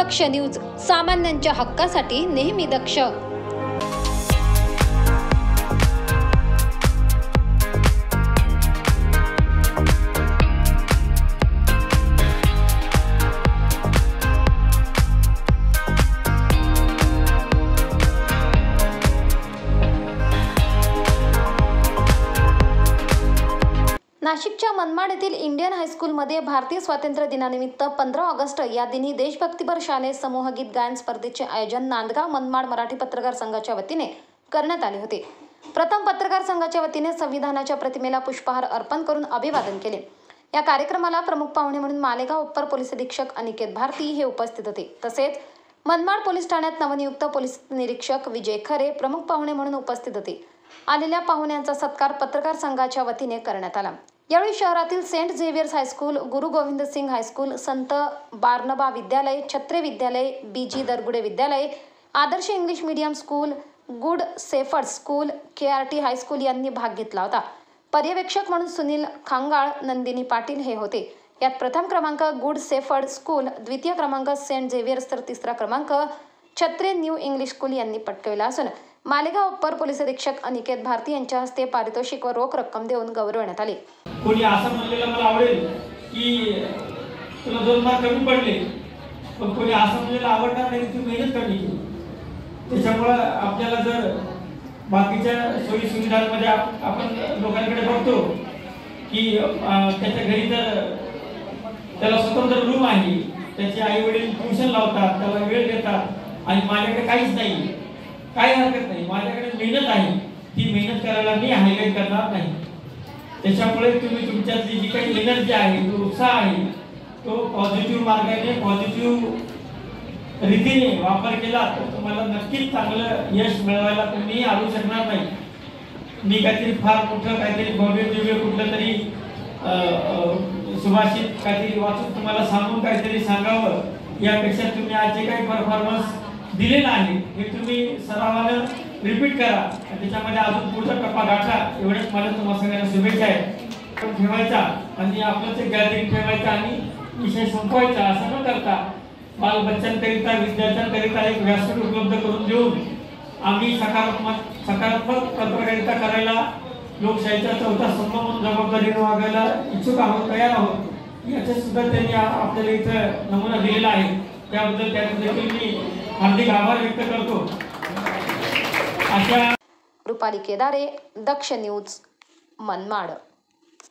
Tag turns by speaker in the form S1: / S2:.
S1: दक्ष news, सामान्यांच्या हक्कासाठी नेहमी दक्ष। नाशिकच्या मनमाड येथील इंडियन हायस्कूलमध्ये भारतीय स्वातंत्र्य दिनानिमित्त 15 ऑगस्ट या दिनी देशभक्तीपर शालेय समूह गीत गायन स्पर्धेचे आयोजन नांदगाव मनमाड मराठी पत्रकार संघाच्या वतीने करण्यात आले होते। प्रथम पत्रकार संघाच्या वतीने संविधानाच्या प्रतिमेला पुष्पहार अर्पण करून अभिवादन केले। या कार्यक्रमाला प्रमुख पाहुणे म्हणून मालेगाव अप्पर पोलीस अधीक्षक अनिकेत भारती हे उपस्थित होते। तसेच मनमाड पोलीस ठाण्यात नवनियुक्त पोलीस निरीक्षक विजय खरे प्रमुख पाहुणे म्हणून उपस्थित होते। आलेल्या पाहुण्यांचा सत्कार पत्रकार संघाच्या वतीने करण्यात आला। यावेळी शहरातील सेंट झेवियर्स हायस्कूल, गुरु गोविंद सिंग हायस्कूल, संत बारनबा विद्यालय, छत्रे विद्यालय, बीजी दरगुडे विद्यालय, Adarsh English medium school, good shepherd school, KRT high school यांनी भाग घेतला होता। पर्यवेक्षक म्हणून सुनील खांगाळ, नंदिनी पाटील हे होते। यात प्रथम क्रमांक गुड शेफर्ड स्कूल, द्वितीय क्रमांक सेंट झेवियर्स तर तिसरा क्रमांक छत्रे न्यू इंग्लिश स्कूल यांनी पटकावला असून मालेगाव अप्पर पोलीस अधीक्षक अनिकेत भारती यांच्या हस्ते पारितोषिक व रोख रक्कम देऊन गौरवण्यात आले।
S2: कोणी असं म्हणलेलं मला आवडेल की तुला 2 मार्क कमी पडले, पण कोणी असं म्हणलेलं आवडणार नाही की तू मेहनत कमी केली। त्याच्यामुळे आपल्याला जर बाकीच्या सोयी सुविधांमध्ये आपण लोकांकडे बघतो की त्याच्या घरी जर त्याला स्वतंत्र रूम आहे, त्याचे आई वडील ट्यूशन लावतात, त्याला वेळ देतात आणि माझ्याकडे काहीच नाही, काही हरकत नाही, माझ्याकडे मेहनत आहे, ती मेहनत करायला मी हायलाइट करणार नाही। त्याच्यामुळे तुम्ही तुमच्यातली जी काही एनर्जी आहे, तो उत्साह आहे, तो पॉझिटिव्ह मार्गाने पॉझिटिव्ह रीतीने वापर केला तर तुम्हाला नक्कीच चांगलं यश मिळवायला तुम्ही आणू शकणार नाही। मी काहीतरी फार मोठं काहीतरी भव्य दिव्य कुठलं तरी सुभाषित काहीतरी वाचून तुम्हाला सांगून काहीतरी सांगावं यापेक्षा तुम्ही आज जे काही परफॉर्मन्स दिलेला आहे हे तुम्ही सरावानं रिपीट करा, त्याच्यामध्ये अजून पुढचा टप्पा गाठा, एवढेच मला तुम्हाला सगळ्यांना शुभेच्छा आहेत। ठेवायचा आणि आपलं ते गॅदरिंग ठेवायचं आणि विषय संपवायचा असं न करता बाल बच्चांकरिता विद्यार्थ्यांकरिता एक व्यासपीठ उपलब्ध करून देऊन आम्ही सकारात्मक पत्रकारिता करायला लोकशाहीचा 4था स्तंभ म्हणून जबाबदारीने वागायला इच्छुक आहोत, तयार आहोत, याचे सुद्धा त्यांनी आपल्याला इथं नमुना दिलेला आहे। त्याबद्दल देखील मी हार्दिक आभार व्यक्त करतो।
S1: रुपाली केदारे, दक्ष न्यूज, मनमाड।